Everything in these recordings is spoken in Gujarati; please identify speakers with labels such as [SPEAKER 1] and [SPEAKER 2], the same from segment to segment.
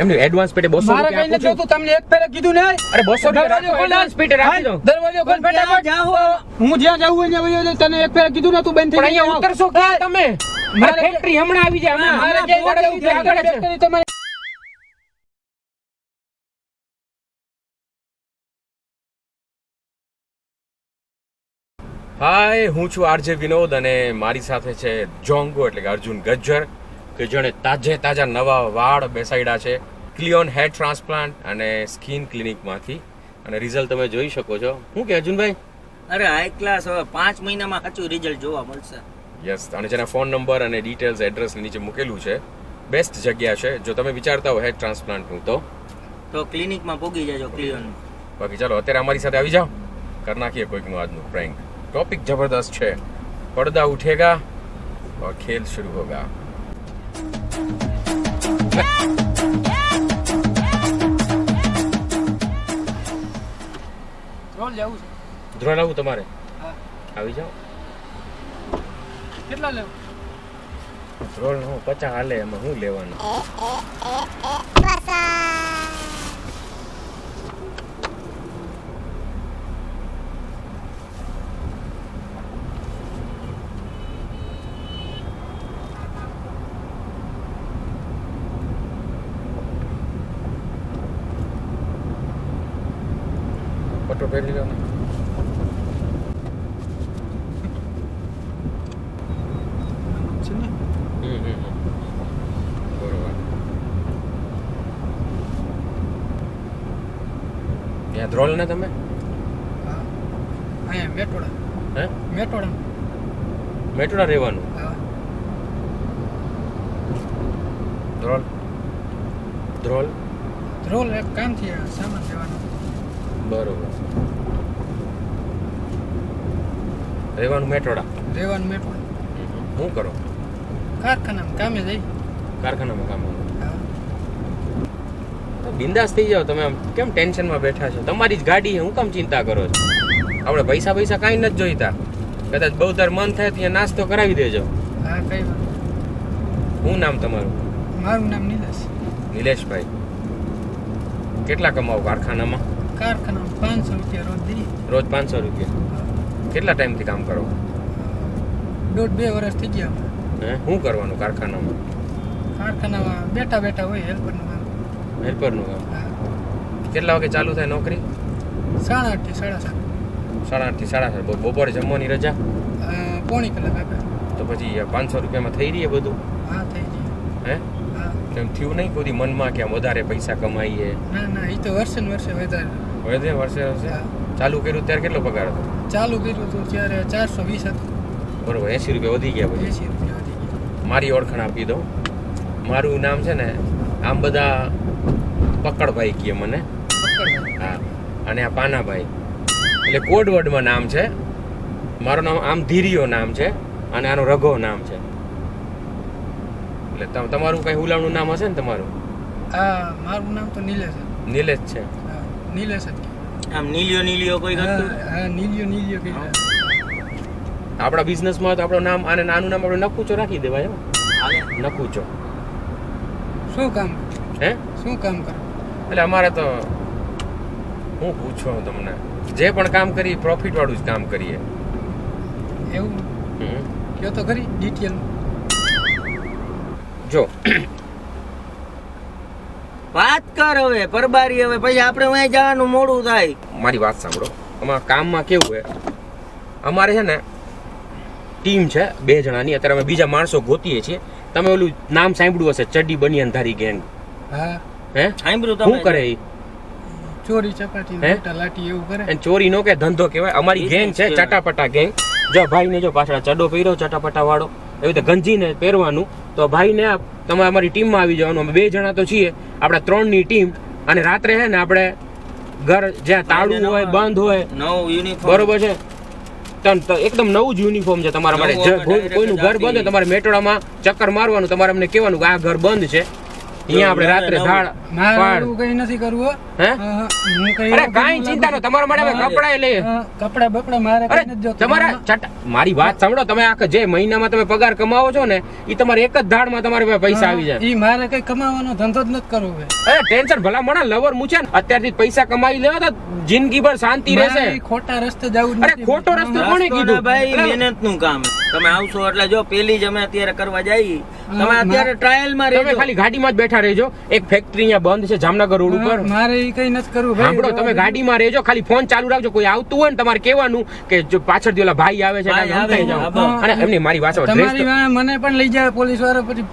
[SPEAKER 1] એમની એડવાન્સ પેટે 200
[SPEAKER 2] મારે કઈ નથી જોતું, તમને એક ફેરે કીધું ને.
[SPEAKER 1] અરે 200 એડવાન્સ પેટે રાખી દો.
[SPEAKER 2] દરવાજો ખોલ ફટાફટ. હું જ્યાં જાઉં હોય ત્યાં વયો જાય. તને એક ફેરે કીધું ને તું બંધ
[SPEAKER 1] પણ
[SPEAKER 2] થઈ
[SPEAKER 1] અહીંયા ઉતરશો ક્યાં તમે? મારે ફેક્ટરી હમણાં આવી જાય. હમણાં
[SPEAKER 2] મારે
[SPEAKER 1] મારે
[SPEAKER 2] ક્યાંય
[SPEAKER 1] આગળ છે, આગળ છે.
[SPEAKER 2] ફેક્ટરી તમારી.
[SPEAKER 1] હાય, હું છું આરજે વિનોદ અને મારી સાથે છે જોંગો એટલે કે અર્જુન ગજ્જર કે જેણે તાજા નવા વાળ બેસાડ્યા છે ક્લિયોન હેર ટ્રાન્સપ્લાન્ટ અને સ્કિન ક્લિનિકમાંથી અને રિઝલ્ટ તમે જોઈ શકો છો. શું કે અર્જુનભાઈ?
[SPEAKER 3] અરે હાઈ ક્લાસ. હવે 5 મહિનામાં સાચું રિઝલ્ટ જોવા મળશે.
[SPEAKER 1] યસ, અને જેના ફોન નંબર અને ડિટેલ્સ એડ્રેસ નીચે મૂકેલું છે. બેસ્ટ જગ્યા છે જો તમે વિચારતા હો હેર ટ્રાન્સપ્લાન્ટનું
[SPEAKER 3] તો ક્લિનિકમાં પોગી જજો ક્લિયોન.
[SPEAKER 1] બાકી ચાલો અત્યારે અમારી સાથે આવી જાઓ, કરી નાખીએ કોઈકનું આજનું પ્રેન્ક. टॉपिक जबरदस्त है, पर्दा उठेगा और खेल शुरू होगा.
[SPEAKER 2] રોલ જાવું છે.
[SPEAKER 1] ધ્રોલ આવું તમારે?
[SPEAKER 2] હા.
[SPEAKER 1] આવી જાઓ.
[SPEAKER 2] કેટલા લેવું?
[SPEAKER 1] ધ્રોલ હું 50 હાલે, એમાં હું લેવાનું? પટ્ટો પહેરી લો ને.
[SPEAKER 2] છે ને?
[SPEAKER 1] બરોબર. ત્યાં ધ્રોલ ને તમે?
[SPEAKER 2] હા. અહીંયા મેટોડા.
[SPEAKER 1] હે?
[SPEAKER 2] મેટોડા.
[SPEAKER 1] મેટોડા રહેવાનું?
[SPEAKER 2] હા.
[SPEAKER 1] ધ્રોલ ધ્રોલ
[SPEAKER 2] રોલ એક કામથી સામાન લેવાનો.
[SPEAKER 1] બરોબર. રહેવાનું મેટોડા?
[SPEAKER 2] રહેવાનું મેટોડા.
[SPEAKER 1] શું કરો?
[SPEAKER 2] કારખાનામાં કામે જઈ.
[SPEAKER 1] કારખાનામાં કામ?
[SPEAKER 2] હા.
[SPEAKER 1] બિંદાસ થઈ જાઓ તમે. આમ કેમ ટેન્શનમાં બેઠા છો? તમારી જ ગાડી છે, હું કેમ ચિંતા કરો છો? આપણે પૈસા કાંઈ નથી જોઈતા. કદાચ બહુ તાર મન થાય ત્યાં નાસ્તો કરાવી દેજો.
[SPEAKER 2] હા, કઈ વાત.
[SPEAKER 1] શું નામ તમારું?
[SPEAKER 2] મારું નામ નિલેશ.
[SPEAKER 1] નિલેશભાઈ. કેટલા કમાવો કારખાનામાં?
[SPEAKER 2] કારખાનામાં 500 રૂપિયા રોજ દઈએ.
[SPEAKER 1] રોજ 500 રૂપિયા. કેટલા ટાઈમથી કામ કરો?
[SPEAKER 2] 1.5-2 વર્ષ થઈ ગયા.
[SPEAKER 1] હે, શું કરવાનું કારખાનામાં?
[SPEAKER 2] કારખાનામાં બેઠા હોય હેલ્પરનું કામ.
[SPEAKER 1] હેલ્પરનું કામ.
[SPEAKER 2] હા.
[SPEAKER 1] કેટલા વાગે ચાલુ થાય નોકરી?
[SPEAKER 2] 8:30 થી 7:30.
[SPEAKER 1] 8:30 થી 7:30. બપોરે જમવાની રજા?
[SPEAKER 2] પોણી કલાક આપે.
[SPEAKER 1] તો પછી 500 રૂપિયામાં થઈ રહી બધું?
[SPEAKER 2] હા, થઈ જાય.
[SPEAKER 1] હે,
[SPEAKER 2] હા.
[SPEAKER 1] એમ થયું નહીં કોઈ મનમાં કે આમ વધારે પૈસા કમાઈએ?
[SPEAKER 2] ના, એ તો વર્ષે ને વર્ષે વધારે.
[SPEAKER 1] વર્ષે
[SPEAKER 2] હા.
[SPEAKER 1] ચાલુ કર્યું ત્યારે કેટલો પગાર હતો?
[SPEAKER 2] ચાલુ કર્યું હતું ત્યારે 420 હતું.
[SPEAKER 1] બરોબર, 80 રૂપિયા વધી ગયા પછી?
[SPEAKER 2] 80 રૂપિયા વધી ગયા.
[SPEAKER 1] મારી ઓળખાણ આપી દઉં. મારું નામ છે ને, આમ બધા પકડભાઈ કહે મને.
[SPEAKER 2] પકડવા.
[SPEAKER 1] હા, અને આ પાનાભાઈ એટલે કોડવર્ડમાં નામ છે. મારું નામ આમ ધીરીયો નામ છે અને આનું રઘો નામ છે. એટલે તમારું કઈ હુલામણું નામ હશે ને તમારું?
[SPEAKER 2] હા, મારું નામ તો નિલેશ છે.
[SPEAKER 1] નિલેશ છે?
[SPEAKER 2] હા, નિલેશ જ કહેવાય.
[SPEAKER 3] આમ નીલિયો કોઈ કરતું.
[SPEAKER 2] હા, નીલિયો કહેવાય.
[SPEAKER 1] આપણા બિઝનેસમાં તો આપણું નામ અને નાનું નામ આપણે નકુચો રાખી દેવાય.
[SPEAKER 3] હાલે.
[SPEAKER 1] નકુચો.
[SPEAKER 2] શું કામ?
[SPEAKER 1] હે,
[SPEAKER 2] શું કામ કરો?
[SPEAKER 1] એટલે અમારે તો હું પૂછું તમને, જે પણ કામ કરીએ પ્રોફિટ વાળું જ કામ કરીએ.
[SPEAKER 2] એવું
[SPEAKER 1] હમ.
[SPEAKER 2] કયો તો ખરી ડિટેલ.
[SPEAKER 1] જો
[SPEAKER 3] વાત કર હવે પરબારી. હવે પછી આપણે ત્યાં જવાનું મોડું થાય.
[SPEAKER 1] મારી વાત સાંભળો. આમાં કામમાં કેવું છે, અમારે છે ને ટીમ છે 2 જણાની. અત્યારે અમે બીજા માણસો ગોતીએ છીએ. તમે ઓલું નામ સાંભળ્યું હશે, ચડ્ડી બનિયાનધારી ગેંગ?
[SPEAKER 2] હા.
[SPEAKER 1] હે,
[SPEAKER 3] સાંભળ્યું
[SPEAKER 1] શું
[SPEAKER 3] તમે?
[SPEAKER 1] કરે?
[SPEAKER 2] ચોરી ચપાટી
[SPEAKER 1] હે?
[SPEAKER 2] મોટા લાઠી એવું કરે.
[SPEAKER 1] એને ચોરી નો કે ધંધો કહેવાય. અમારી ગેંગ છે ચટાપટા ગેંગ. જો ભાઈને જો પાછળ ચડ્ડો પહેર્યો ચટાપટા વાળો, એવી રીતે ગંજીને પહેરવાનું. તો ભાઈને તમે અમારી ટીમમાં આવી જવાનું. અમે 2 જણા તો છીએ, આપણા 3ની ટીમ. અને રાત્રે છે ને આપણે ઘર જ્યાં તાળું હોય બંધ હોય,
[SPEAKER 3] નવું યુનિફોર્મ.
[SPEAKER 1] બરોબર છે, એકદમ નવું જ યુનિફોર્મ છે તમારા માટે. કોઈનું ઘર બંધ હોય તમારે મેટોડામાં ચક્કર મારવાનું. તમારે અમને કહેવાનું કે આ ઘર બંધ છે, અહીંયા આપણે રાત્રે
[SPEAKER 2] મારે
[SPEAKER 1] પણ
[SPEAKER 2] એવું કઈ નથી કરવું હો.
[SPEAKER 1] હે
[SPEAKER 2] હું કઈ
[SPEAKER 1] અરે કાંઈ ચિંતા ન તમારા માટે અમે કપડાં લઈએ
[SPEAKER 2] કપડા બપડા મારે
[SPEAKER 1] અરે
[SPEAKER 2] કઈ નથી જોતું.
[SPEAKER 1] તમારા મારી વાત સાંભળો તમે આખા જે મહિનામાં તમે પગાર કમાવો છો ને એ તમારે એક જ ધાડમાં તમારે પાસે પૈસા આવી જાય
[SPEAKER 2] ઈ મારે કઈ કમાવાનો ધંધો જ નથી કરવો ભાઈ.
[SPEAKER 1] અરે ટેન્શન ભલા મોણા લવર મૂછે ને અત્યારથી પૈસા કમાઈ લેવા તો જિંદગી ભર શાંતિ
[SPEAKER 2] મારે
[SPEAKER 1] રહેશે
[SPEAKER 2] ઈ ખોટા રસ્તે જવું જ
[SPEAKER 1] અરે
[SPEAKER 2] નથી.
[SPEAKER 1] ખોટો રસ્તો કોણે
[SPEAKER 3] રસ્તો
[SPEAKER 1] કીધું
[SPEAKER 3] ના ભાઈ મહેનત નું કામ તમે આવશો એટલે જો પેલી જ અમે અત્યારે કરવા જઈએ તમે અત્યારે ટ્રાયલ માં
[SPEAKER 1] તમે
[SPEAKER 3] રહેજો
[SPEAKER 1] ખાલી ગાડીમાં જ બેઠા રહેજો એક ફેક્ટરી અહીંયા બંધ છે જામનગર રોડ ઉપર
[SPEAKER 2] મારે ઈ કઈ નથી કરવું ભાઈ.
[SPEAKER 1] સાંભળો તમે ગાડીમાં રહેજો ખાલી ફોન ચાલુ રાખજો કોઈ આવતું હોય ને તમારે કહેવાનું કે જો પાછળથી ઓલા ભાઈ આવે છે
[SPEAKER 3] ભાઈ
[SPEAKER 1] એટલે
[SPEAKER 3] આવે
[SPEAKER 1] સમજાઈ
[SPEAKER 3] છે,
[SPEAKER 1] જાઓ.
[SPEAKER 3] હા.
[SPEAKER 1] અને એમની મારી વાત સાંભળો,
[SPEAKER 2] તમારી
[SPEAKER 1] dress
[SPEAKER 2] વાંહે મને પણ લઈ જાય પોલીસ વાળા પછી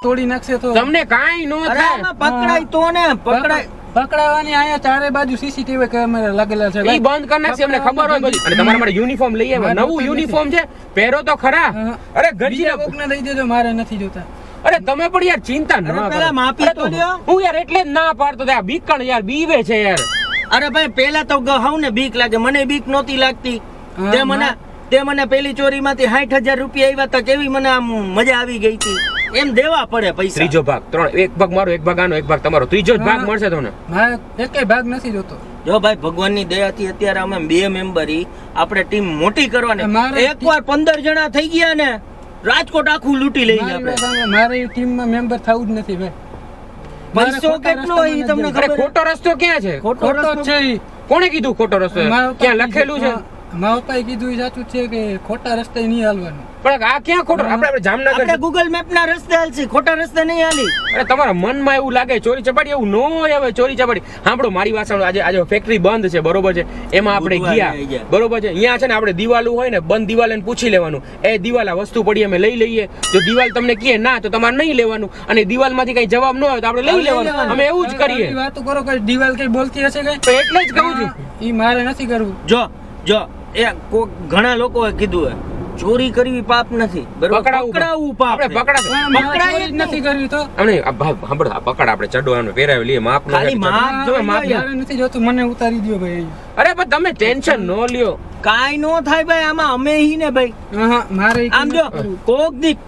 [SPEAKER 2] તોડી નાખશે તો
[SPEAKER 1] તો તમને કાંઈ ન
[SPEAKER 3] અરે
[SPEAKER 1] થાય
[SPEAKER 3] આમાં પકડાય તો ને પકડાય
[SPEAKER 2] પકડાવાની અહીંયા ચારે બાજુ સીસીટીવી કેમેરા લાગેલા છે
[SPEAKER 1] ઈ
[SPEAKER 2] ભાઈ.
[SPEAKER 1] બંધ કરી નાખશે અમને ખબર હોય બધી અને તમારા માટે યુનિફોર્મ લઈ આવ્યા
[SPEAKER 2] મારે
[SPEAKER 1] નવું
[SPEAKER 2] નથી.
[SPEAKER 1] યુનિફોર્મ છે પહેરો તો ખરા
[SPEAKER 2] હા.
[SPEAKER 1] અરે
[SPEAKER 2] બીજા
[SPEAKER 1] ગરજીના
[SPEAKER 2] કોકને દઈ દેજો મારે નથી જોતા.
[SPEAKER 1] અરે તમે પણ યાર ચિંતા ન
[SPEAKER 3] અરે
[SPEAKER 1] કરો
[SPEAKER 3] પેલા માફી
[SPEAKER 1] અરે
[SPEAKER 3] તો લ્યો.
[SPEAKER 1] હું યાર એટલે જ ના પાડતો હતો, આ બીકણ યાર બીવે છે યાર
[SPEAKER 3] અરે ભાઈ પેલા તો હાવ ને બીક લાગે મને બીક નહોતી લાગતી
[SPEAKER 2] હા,
[SPEAKER 3] તે મને પેલી ચોરીમાંથી 60,000 રૂપિયા આવ્યા હતા કેવી મને આમ મજા આવી ગઈ હતી એમ દેવા પડે પૈસા
[SPEAKER 1] ત્રીજો ભાગ ત્રણ એક ભાગ મારો એક ભાગ આનો એક ભાગ તમારો ત્રીજો જ ભાગ
[SPEAKER 2] હા.
[SPEAKER 1] મળશે તમને
[SPEAKER 2] મારે એકેય ભાગ નથી જોતો.
[SPEAKER 3] જો ભાઈ ભગવાનની દયાથી અત્યારે અમે 2 મેમ્બર આપણે ટીમ મોટી કરવાની
[SPEAKER 2] મારે
[SPEAKER 3] એકવાર 15 જણા થઈ ગયા ને રાજકોટ આખું લૂંટી લઈએ
[SPEAKER 2] મારી
[SPEAKER 3] આપણે
[SPEAKER 2] વાત સાંભળો, મારે ઈ ટીમમાં મેમ્બર થવું જ નથી ભાઈ. મારે
[SPEAKER 3] પૈસો
[SPEAKER 2] ખોટા
[SPEAKER 3] કેટલો હોય ઈ
[SPEAKER 2] રસ્તામાં
[SPEAKER 3] તમને
[SPEAKER 2] નથી
[SPEAKER 1] અરે
[SPEAKER 3] ખબર
[SPEAKER 1] ખોટો રસ્તો ક્યાં છે
[SPEAKER 3] ખોટો
[SPEAKER 2] ખોટો જ
[SPEAKER 3] રસ્તો
[SPEAKER 2] છે ઈ.
[SPEAKER 1] કોણે કીધું ખોટો રસ્તો છે?
[SPEAKER 2] મારા પપ્પાએ
[SPEAKER 1] ક્યાં લખેલું છે
[SPEAKER 2] કીધું, મારા પપ્પાએ કીધું ઈ સાચું છે કે ખોટા રસ્તે નહીં હાલવાનું.
[SPEAKER 1] પણ આ ક્યાં ખોટો આપણે જામનગર
[SPEAKER 3] આપણે ગૂગલ મેપ ના રસ્તે હાલશી ખોટા રસ્તે નહીં હાલી
[SPEAKER 1] અરે તમારા મનમાં એવું લાગે ચોરી ચપાટી એવું ન હોય હવે ચોરી ચપાટી સાંભળો મારી વાત સાંભળો આજે ફેક્ટરી બંધ છે બરોબર છે એમાં આપણે
[SPEAKER 3] બુધવારે
[SPEAKER 1] ગયા
[SPEAKER 3] આવી જાય.
[SPEAKER 1] બરોબર છે અહીંયા છે ને આપણે દિવાલું હોય ને બંધ દિવાલ પૂછી લેવાનું એ દિવાલ આ વસ્તુ પડી અમે લઈ લઈએ જો દિવાલ તમને કહે ના તો તમારે નહીં લેવાનું અને દિવાલમાંથી કઈ જવાબ ન આવે તો આપણે લઈ લેવાનું અમે એવું જ કરીએ
[SPEAKER 2] આવી વાતો કરો કે દિવાલ કઈ બોલતી હશે કઈ?
[SPEAKER 1] તો એટલે જ કહું છું
[SPEAKER 2] ઈ મારે નથી કરવું.
[SPEAKER 3] જો એ ઘણા લોકોએ કીધું હે ચોરી કરવી પાપ નથી બરોબર પકડાવવું પાપ
[SPEAKER 1] આપણે
[SPEAKER 3] છે.
[SPEAKER 1] પકડા
[SPEAKER 2] પણ મારે
[SPEAKER 3] પકડાય
[SPEAKER 2] ચોરી જ નથી કરવી તો.
[SPEAKER 1] અમને સાંભળો આ પકડ આપણે ચડો આને પહેરાવી લઈએ માપ નો
[SPEAKER 3] ખાલી માપ
[SPEAKER 2] હા,
[SPEAKER 3] જોઈ
[SPEAKER 2] મારે
[SPEAKER 3] લો યાર.
[SPEAKER 2] નથી જોતું, મને ઉતારી દ્યો ભાઈ અહીંયા.
[SPEAKER 1] અરે પણ તમે ટેન્શન ન લ્યો
[SPEAKER 3] કાંઈ નો થાય ભાઈ આમાં અમે હી ને ભાઈ
[SPEAKER 2] હા, મારે ઈ
[SPEAKER 3] આમ
[SPEAKER 2] નથી
[SPEAKER 3] જો
[SPEAKER 2] કરવું.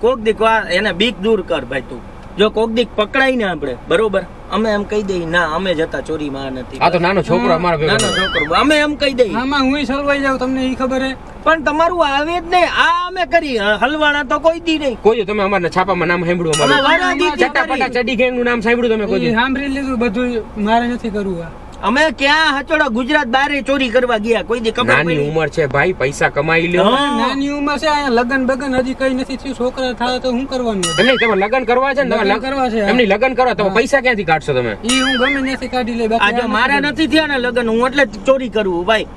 [SPEAKER 3] કોક દીક વાર એને બીક દૂર કર ભાઈ તું જો કોક દીક પકડાય ને આપણે બરોબર અમે એમ કહી દઈએ ના અમે જતા ચોરીમાં નથી
[SPEAKER 1] આ તો નાનો છોકરો અમારો ભેગો
[SPEAKER 3] નાનો
[SPEAKER 1] થયો.
[SPEAKER 3] છોકરો અમે એમ કહી દઈએ
[SPEAKER 2] આમાં હુંય સલવાઈ જાઉં, તમને ઈ ખબર હે?
[SPEAKER 3] પણ તમારું આવે જ નહીં આ અમે કરી હલવાણા તો કોઈ દી નહીં
[SPEAKER 1] કોઈ દી તમે અમારા છાપામાં નામ સાંભળ્યું
[SPEAKER 3] અમે
[SPEAKER 1] અમારું
[SPEAKER 3] વારાદીદી
[SPEAKER 1] ચટાપટા
[SPEAKER 3] કરી.
[SPEAKER 1] ચડી ગેંગ નું નામ સાંભળ્યું તમે કોઈ
[SPEAKER 2] ઈ
[SPEAKER 1] દી?
[SPEAKER 2] સાંભળી લીધું બધું, મારે નથી કરવું આ.
[SPEAKER 3] અમે ક્યાં હચોડા ગુજરાત બારે ચોરી કરવા ગયા કોઈ દી ખબર
[SPEAKER 1] નાની
[SPEAKER 3] પડી?
[SPEAKER 1] ઉંમર છે ભાઈ પૈસા કમાઈ લ્યો
[SPEAKER 3] હા.
[SPEAKER 2] નાની ઉંમર છે, અહીંયા લગન બગન હજી કઈ નથી થયું, છોકરા થાય તો શું કરવાનું?
[SPEAKER 1] એમ નહીં તમે લગ્ન કરવા છે ને
[SPEAKER 2] લગ્ન કરવા છે, હા.
[SPEAKER 1] એમની લગ્ન કરવા તમે પૈસા ક્યાંથી કાઢશો તમે
[SPEAKER 2] ઈ હું ગમે ત્યાંથી કાઢી લે, બાકી
[SPEAKER 3] આજે
[SPEAKER 2] આ
[SPEAKER 3] મારા
[SPEAKER 2] નથી
[SPEAKER 3] નથી થયા ને લગન હું એટલે જ ચોરી કરવું ભાઈ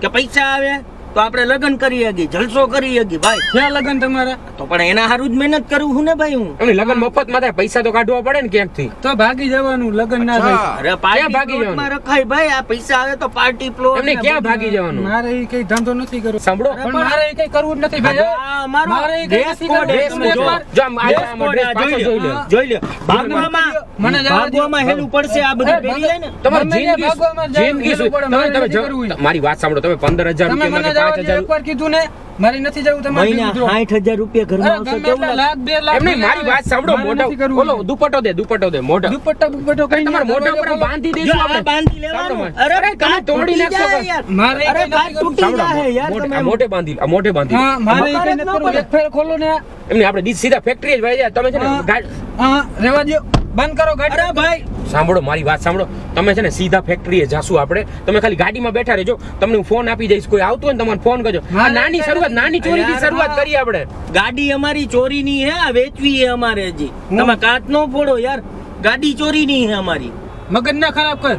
[SPEAKER 3] કે પૈસા આવે તો આપણે લગન કરી હગી જલસો કરી હગી ભાઈ
[SPEAKER 2] કરવું. છે લગન તમારા
[SPEAKER 3] તો પણ એના હારું જ મહેનત કરું હું ને ભાઈ હું
[SPEAKER 1] એમની લગ્ન મફત માં થાય પૈસા તો કાઢવા પડે ને ક્યાંકથી
[SPEAKER 2] તો ભાગી જવાનું, લગન ના થાય.
[SPEAKER 3] અરે
[SPEAKER 1] ક્યાં
[SPEAKER 3] પાર્ટી
[SPEAKER 1] ભાગી
[SPEAKER 3] પ્લોટમાં રખાય ભાઈ આ પૈસા આવે તો પાર્ટી પ્લોટ
[SPEAKER 1] એમને ક્યાં ભાગી જવાનું
[SPEAKER 2] મારે ઈ કઈ ધંધો નથી કરવો.
[SPEAKER 1] સાંભળો
[SPEAKER 2] પણ મારે ઈ કઈ કરવું જ નથી ભાઈ. મારે ઈ કઈ
[SPEAKER 3] ડ્રેસ
[SPEAKER 2] નથી
[SPEAKER 3] કોડ
[SPEAKER 2] કરવું.
[SPEAKER 3] તમે જો.
[SPEAKER 1] જો આમ આમ dress પાછો જોઈ લો.
[SPEAKER 3] જોઈ લ્યો ભાગવામાં
[SPEAKER 2] મને જવા દ્યો.
[SPEAKER 3] ભાગવામાં હેલું પડશે આ બધું પહેરી લે ને
[SPEAKER 1] તમારી
[SPEAKER 2] ગમે ત્યાં
[SPEAKER 1] જિંદગી
[SPEAKER 2] ભાગવામાં જાઓ,
[SPEAKER 1] જિંદગી
[SPEAKER 2] જવું પડે, મારે
[SPEAKER 1] તમે
[SPEAKER 2] નથી કરવું.
[SPEAKER 1] મારી વાત સાંભળો તમે 15,000
[SPEAKER 2] તમે મને
[SPEAKER 1] રૂપિયા
[SPEAKER 2] જવા દ્યો,
[SPEAKER 1] 5,000
[SPEAKER 2] એકવાર કીધું ને મારે નથી જવું, તમારે
[SPEAKER 3] મહિના
[SPEAKER 2] ભેગું જો.
[SPEAKER 3] 60,000 રૂપિયા ઘરમાં
[SPEAKER 2] અરે
[SPEAKER 3] આવશે
[SPEAKER 2] ગમે
[SPEAKER 3] કેવું
[SPEAKER 2] એટલા
[SPEAKER 3] લાગે?
[SPEAKER 2] લાખ, 2 લાખ
[SPEAKER 1] એમ નહીં મારી વાત સાંભળો
[SPEAKER 2] મારે
[SPEAKER 1] મોઢા
[SPEAKER 2] નથી કરવું.
[SPEAKER 1] બોલો દુપટ્ટો દે મોઢા
[SPEAKER 2] દુપટ્ટા બુપટ્ટો કઈ
[SPEAKER 1] તમારા મોઢા ઉપર
[SPEAKER 2] બોલો.
[SPEAKER 1] બાંધી
[SPEAKER 3] જો
[SPEAKER 1] દેશું
[SPEAKER 3] આ
[SPEAKER 1] આપણે
[SPEAKER 3] બાંધી લેવાનું.
[SPEAKER 1] સાંભળો,
[SPEAKER 3] અરે
[SPEAKER 1] તમે
[SPEAKER 3] કાચ
[SPEAKER 1] તોડી
[SPEAKER 3] તૂટી
[SPEAKER 1] નાખશો
[SPEAKER 3] જાય
[SPEAKER 1] કે?
[SPEAKER 3] યાર.
[SPEAKER 2] મારે
[SPEAKER 3] અરે
[SPEAKER 2] કઈ નથી
[SPEAKER 3] કાચ
[SPEAKER 2] કરવું.
[SPEAKER 3] તૂટી જાય યાર
[SPEAKER 1] મોઢે-
[SPEAKER 3] તમે
[SPEAKER 1] આ મોઢે બાંધી આ મોઢે બાંધી
[SPEAKER 2] હા, મારે ઈ કઈ
[SPEAKER 3] મકાન જ
[SPEAKER 2] નથી
[SPEAKER 3] ન
[SPEAKER 2] કરવું.
[SPEAKER 3] પડે.
[SPEAKER 2] એક ફેર ખોલો ને.
[SPEAKER 1] એમને આપણે સીધા ફેક્ટરી જ વહી જાય તમે છે ને
[SPEAKER 2] હા.
[SPEAKER 1] ગાડી-
[SPEAKER 2] હા, રેવા દ્યો. બંધ કરો ગાડી.
[SPEAKER 3] અરે ભાઈ
[SPEAKER 1] સાંભળો મારી વાત સાંભળો તમે છે ને સીધા ફેક્ટરીએ જાશું આપણે તમે ખાલી ગાડીમાં બેઠા રહેજો તમને હું ફોન આપી દઈશ કોઈ આવતું હોય ને તમારે ફોન કરજો આ નાની શરૂઆત નાની ચોરીથી
[SPEAKER 3] યાર,
[SPEAKER 1] શરૂઆત કરીએ આપણે
[SPEAKER 3] ગાડી અમારી ચોરીની હે આ વેચવી હે અમારે હજી તમે કાચ નો ફોડો યાર ગાડી ચોરીની હે અમારી
[SPEAKER 2] મગજ ના ખરાબ કર.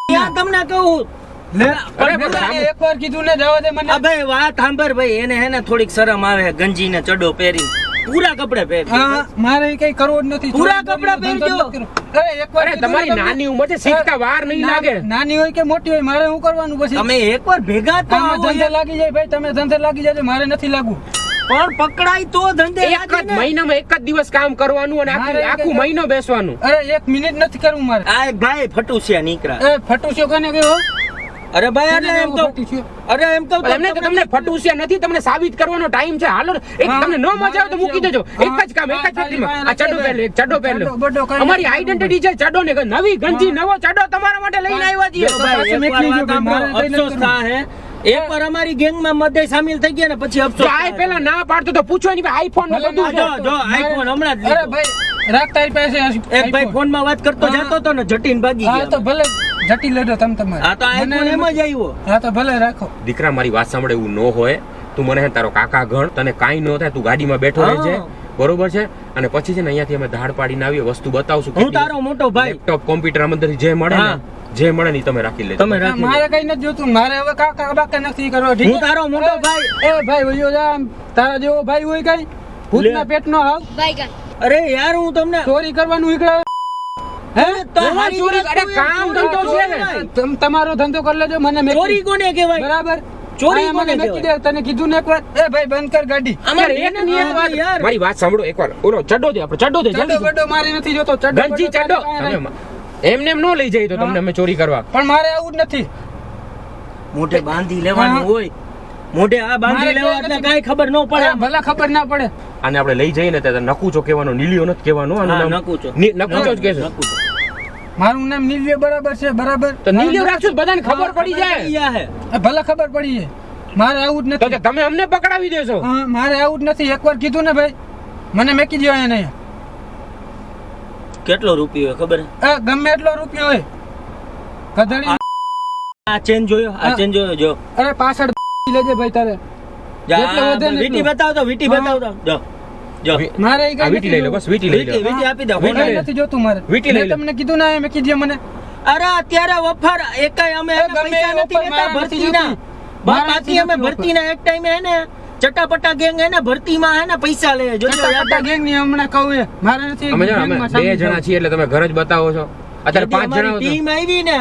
[SPEAKER 3] ત્યાં તમને કહું
[SPEAKER 2] લે,
[SPEAKER 1] અરે
[SPEAKER 2] પણ
[SPEAKER 1] સાંભળો.
[SPEAKER 2] એકવાર કીધું ને જવા દે મને.
[SPEAKER 3] આ ભાઈ વાત સાંભળ ભાઈ એને હે ને થોડીક શરમ આવે ગંજી ને ચડો પહેરી પૂરા કપડે પહેરી
[SPEAKER 2] હા, મારે ઈ કઈ કરવું જ નથી.
[SPEAKER 3] પૂરા
[SPEAKER 2] ચોરી
[SPEAKER 3] કપડાં
[SPEAKER 2] ધંધો
[SPEAKER 3] પહેરજો.
[SPEAKER 2] નથી કરવો. અરે, એકવાર
[SPEAKER 1] અરે
[SPEAKER 2] કીધું ને
[SPEAKER 1] તમારી
[SPEAKER 2] તમને.
[SPEAKER 1] નાની ઉંમર છે શીખતા વાર નહીં લાગે
[SPEAKER 2] નાની હોય કે મોટી હોય મારે શું કરવાનું પછી?
[SPEAKER 3] તમે એકવાર ભેગા તો
[SPEAKER 2] આમાં
[SPEAKER 3] આવો
[SPEAKER 2] ધંધે
[SPEAKER 3] યાર.
[SPEAKER 2] લાગી જાય ભાઈ, તમે ધંધે લાગી જાય મારે નથી લાગવું.
[SPEAKER 3] પણ પકડાય તો ધંધે
[SPEAKER 1] એક
[SPEAKER 3] લાગે
[SPEAKER 1] જ
[SPEAKER 3] ને.
[SPEAKER 1] મહિનામાં એક જ દિવસ કામ કરવાનું અને
[SPEAKER 2] મારે
[SPEAKER 1] આખું મહિનો બેસવાનું
[SPEAKER 2] અરે 1 મિનિટ નથી કરવું મારે.
[SPEAKER 3] આ એક ભાઈ ફટુસિયા નીકળ્યા
[SPEAKER 2] એ ફટુસ્યો કોને કહેવો?
[SPEAKER 3] અરે ભાઈ એટલે એમ તો અરે એમ તો
[SPEAKER 1] એમને તો તમને ફટુસિયા નથી, તમને સાબિત કરવાનો ટાઈમ છે. હાલો એક તમને ન મજા આવે તો મૂકી દેજો. એક જ કામ, એક જ ફેક્ટરીમાં આ ચડો પહેર લે, એક ચડો પહેર લે. અમારી આઈડેન્ટિટી છે ચડો ને, નવી ગંજી નવો ચડો તમારા માટે લઈને આવ્યા છીએ.
[SPEAKER 3] અફસોસ થાય એકવાર અમારી ગેંગમાં મધ્ય સામેલ થઈ ગયા ને પછી અફસોસ
[SPEAKER 1] આ પેલા ના પાડતો તો પૂછો નહીં આઈફોન ને બધું છે.
[SPEAKER 3] જો આઈફોન હમણાં જ
[SPEAKER 2] અરે
[SPEAKER 3] લીધો.
[SPEAKER 2] ભાઈ રાખ તારી પાસે
[SPEAKER 3] એક ભાઈ ફોન માં વાત કરતો જતો હતો ને જટીન ભાગી
[SPEAKER 2] હા તો
[SPEAKER 3] ગયા.
[SPEAKER 2] ભલે જટી લેજો તમે તમારે.
[SPEAKER 3] આ તો આઈફોન એમ જ આવ્યો.
[SPEAKER 2] હા તો ભલે રાખો.
[SPEAKER 1] દીકરા મારી વાત સાંભળે એવું ન હોય. તું મને હે તારો કાકા ગણ, તને કાંઈ ન થાય, તું ગાડીમાં બેઠો રહેજે, બરોબર છે? અને પછી છે ને અહીંયાથી અમે ધાડ પાડીને આવીએ, વસ્તુ બતાવશું.
[SPEAKER 3] હું તારો મોટો ભાઈ.
[SPEAKER 1] લેપટોપ કોમ્પ્યુટર અંદરથી જે મળે ને, જે મળે ને ઈ તમે રાખી લેજો.
[SPEAKER 3] તમે રાખી લો.
[SPEAKER 2] મારે કઈ નથી જોતું, મારે હવે કાકા બાકા નથી કરવા. ઠીક
[SPEAKER 3] હું તારો મોટો ભાઈ.
[SPEAKER 2] એ ભાઈ વયો જા, તારા જેવો ભાઈ હોય કઈ ભૂતના પેટનો હાવ
[SPEAKER 3] અરે યાર હું તમને
[SPEAKER 2] ચોરી કરવાનું નીકળે. હે
[SPEAKER 3] તો
[SPEAKER 1] એમાં
[SPEAKER 3] હારી
[SPEAKER 1] ચોરી
[SPEAKER 3] વાત
[SPEAKER 1] અરે
[SPEAKER 3] કોઈ
[SPEAKER 1] કામ
[SPEAKER 3] ચોરી
[SPEAKER 1] ધંધો છે ને.
[SPEAKER 2] તમ તમારો ધંધો કરી લેજો, મને મેકી-
[SPEAKER 3] ચોરી કોને કહેવાય?
[SPEAKER 2] બરાબર
[SPEAKER 3] ચોરી
[SPEAKER 2] અહીંયા મને
[SPEAKER 3] કોને
[SPEAKER 2] મેકી
[SPEAKER 3] કહેવાય?
[SPEAKER 2] દે. તને કીધું ને એકવાર, એ ભાઈ બંધ કર ગાડી.
[SPEAKER 3] આમાં
[SPEAKER 1] યાર, એક
[SPEAKER 3] મહેનત
[SPEAKER 1] ની એક
[SPEAKER 3] આવે
[SPEAKER 1] વાત.
[SPEAKER 3] યાર.
[SPEAKER 1] મારી વાત સાંભળો એકવાર. ઓલો ચડો દે, આપણે ચડો દે
[SPEAKER 2] ચડો
[SPEAKER 1] જલ્દી.
[SPEAKER 2] બડો મારે નથી જોતો. ચડો
[SPEAKER 1] ગંજી
[SPEAKER 2] બડો
[SPEAKER 1] ચડો.
[SPEAKER 2] તારે કાંઈ
[SPEAKER 1] તમે એમને એમ ન લઈ જઈએ તો તમને અમે ચોરી કરવા.
[SPEAKER 2] પણ મારે આવું જ નથી.
[SPEAKER 3] મોઢે બાંધી લેવાનું
[SPEAKER 2] હા.
[SPEAKER 3] હોય. મોઢે આ બાંધી
[SPEAKER 2] મારે
[SPEAKER 3] લેવા એટલે કાંઈ ખબર ન પડે.
[SPEAKER 2] ભલે ખબર ના પડે.
[SPEAKER 1] આને આપણે લઈ જઈએ ને ત્યારે નકુચો કહેવાનો, નીલિયો નથી કહેવાનો. આનું
[SPEAKER 3] હા,
[SPEAKER 1] નામ
[SPEAKER 3] નકુચો.
[SPEAKER 1] નકુચો જ કહેશે.
[SPEAKER 3] નકુચો.
[SPEAKER 2] મારું નામ નીલ્યો બરાબર છે, બરાબર.
[SPEAKER 1] તો નીલિયો રાખશું તો બધાને ખબર પડી જાય.
[SPEAKER 3] યા હે.
[SPEAKER 2] ભલે ખબર પડી જાય. મારે આવું જ
[SPEAKER 1] તો
[SPEAKER 2] નથી.
[SPEAKER 1] કે તમે અમને પકડાવી દેશો.
[SPEAKER 2] હા, મારે આવું જ નથી. એકવાર કીધું ને ભાઈ, મને મેકી દો અહીંયા નહીં.
[SPEAKER 3] કેટલો રૂપિયો હોય ખબર હે?
[SPEAKER 2] ગમે એટલો રૂપિયો હોય. ગધેડી
[SPEAKER 3] આ ચેન જોયો? આ
[SPEAKER 2] હા.
[SPEAKER 3] ચેન જોયો? જો
[SPEAKER 2] અરે પાછળ લેજે ભાઈ તારે.
[SPEAKER 3] જા,
[SPEAKER 2] જેટલો વધે ને
[SPEAKER 3] વીટી
[SPEAKER 2] એટલું.
[SPEAKER 3] બતાવ તો વીટી
[SPEAKER 2] હા.
[SPEAKER 3] બતાવ તો જો જો
[SPEAKER 2] મારે એ
[SPEAKER 1] આ
[SPEAKER 2] કઈ
[SPEAKER 1] વીટી લઈ લો, બસ વીટી લઈ લો.
[SPEAKER 3] વીટી વીટી આપી દો.
[SPEAKER 1] વીટી
[SPEAKER 2] કાંઈ
[SPEAKER 1] લઈ લો.
[SPEAKER 2] નથી જોતું મારે.
[SPEAKER 1] વીટી લઈ
[SPEAKER 2] મેં
[SPEAKER 1] લો.
[SPEAKER 2] તમને કીધું ને મેકી દો મને.
[SPEAKER 3] અરે અત્યારે વફર એકાય અમે એને
[SPEAKER 2] ગમે
[SPEAKER 3] પૈસા
[SPEAKER 2] એ
[SPEAKER 3] નથી
[SPEAKER 2] વફર
[SPEAKER 3] લેતા
[SPEAKER 2] મારા નથી
[SPEAKER 3] ભરતીના.
[SPEAKER 2] જોતી. મારા
[SPEAKER 3] બાકી
[SPEAKER 2] નથી
[SPEAKER 3] અમે
[SPEAKER 2] જોતી
[SPEAKER 3] ભરતીના એક ટાઈમે હે ને ચટાપટા ગેંગ હે ને ભરતીમાં હે ને પૈસા લે જોજો યાદ
[SPEAKER 2] ચટાપટા
[SPEAKER 3] રાખ.
[SPEAKER 2] ગેંગ ની હમણાં કહું એ. મારે નથી
[SPEAKER 1] અમે જો અમે
[SPEAKER 2] ગેંગમાં
[SPEAKER 1] બે
[SPEAKER 2] સામેલ
[SPEAKER 1] જણા છીએ એટલે તમે ઘર જ બતાવો છો. અત્યારે
[SPEAKER 3] જેથી
[SPEAKER 1] 5 જણા
[SPEAKER 3] અમારી
[SPEAKER 1] હો તો.
[SPEAKER 3] ટીમ આવી ને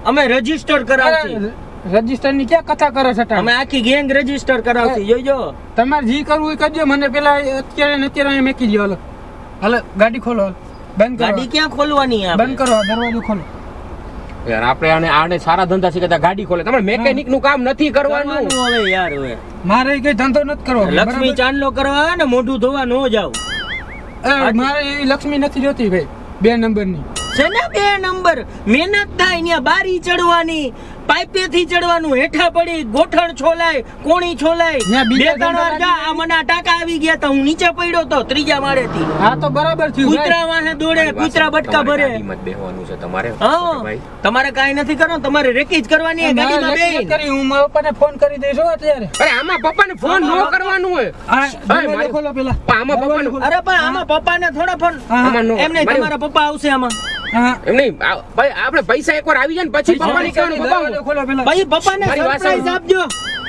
[SPEAKER 3] અમે રજીસ્ટર કરાવશી.
[SPEAKER 2] થવું. રજીસ્ટર ની ક્યાં કથા કરે છે
[SPEAKER 3] અમે આખી ગેંગ રજીસ્ટર કરાવશી જોજો.
[SPEAKER 2] તમારે જી કરવું એ કરજો. મને પેલા અત્યારે ને અત્યારે અહીંયા મેકી દો. હાલો હાલો ગાડી ખોલો. હાલો. બંધ કરો.
[SPEAKER 3] ગાડી ક્યાં ખોલવાની
[SPEAKER 2] બંધ
[SPEAKER 3] આપણે?
[SPEAKER 2] કરો. દરવાજો ખોલો.
[SPEAKER 1] યાર આપણે આને સારા ધંધા શીખતા ગાડી ખોલે. તમારે મેકેનિક નું કામ નથી કરવાનું.
[SPEAKER 3] કરવાનું હવે યાર હવે
[SPEAKER 2] મારે કઈ ધંધો નથી કરવો.
[SPEAKER 3] લક્ષ્મી ચાંદલો કરવા આવે ને મોઢું ધોવા ન જાવ.
[SPEAKER 2] મારે એવી લક્ષ્મી નથી જોતી ભાઈ 2 નંબરની.
[SPEAKER 3] છે ને 2 નંબર મહેનત થાય ત્યાં બારી ચડવાની પાઇપેથી ચડવાનું હેઠા પડી ગોઠણ છોલાય કોણી છોલાય
[SPEAKER 2] ત્યાં બીજા
[SPEAKER 3] 2-3 વાર
[SPEAKER 2] ધંધા
[SPEAKER 3] જા આ મને આ ટાંકા આવી ગયા તો હું નીચે પડ્યો તો 3જા માળેથી
[SPEAKER 2] હા તો બરાબર થયું ભાઈ.
[SPEAKER 3] કૂતરા વાહે દોડે કૂતરા બટકા ભરે
[SPEAKER 1] ગાડીમાં જ બેહવાનું છે તમારે.
[SPEAKER 3] હા
[SPEAKER 1] ભાઈ
[SPEAKER 3] તમારે કાંઈ નથી કરવાનું તમારે રેકી જ કરવાની છે
[SPEAKER 2] મારે
[SPEAKER 3] ગાડીમાં
[SPEAKER 2] નક્કી
[SPEAKER 3] બેહીને.
[SPEAKER 2] કરી. હું મારા પપ્પાને ફોન કરી દઈશ હો અત્યારે.
[SPEAKER 1] અરે આમાં પપ્પાને ફોન ન કરવાનું હોય.
[SPEAKER 2] આ દરવાજો
[SPEAKER 1] મારી-
[SPEAKER 2] ખોલો પેલા.
[SPEAKER 1] આમાં પપ્પાને
[SPEAKER 3] અરે પણ આમાં પપ્પાને થોડા ફોન
[SPEAKER 2] હા,
[SPEAKER 1] આમાં નો-
[SPEAKER 3] એમ નહીં
[SPEAKER 1] મારી-
[SPEAKER 3] તમારા પપ્પા આવશે આમાં
[SPEAKER 2] હા.
[SPEAKER 1] એમ નહીં ભાઈ આપણે પૈસા એકવાર આવી જાય ને પછી પપ્પાને કહેવાનું
[SPEAKER 2] દરવાજો
[SPEAKER 1] પપ્પા
[SPEAKER 2] ખોલો પેલા.
[SPEAKER 3] ભાઈ પપ્પાને
[SPEAKER 1] મારી વાત
[SPEAKER 3] સરપ્રાઈઝ
[SPEAKER 1] સાંભળો.
[SPEAKER 3] આપજો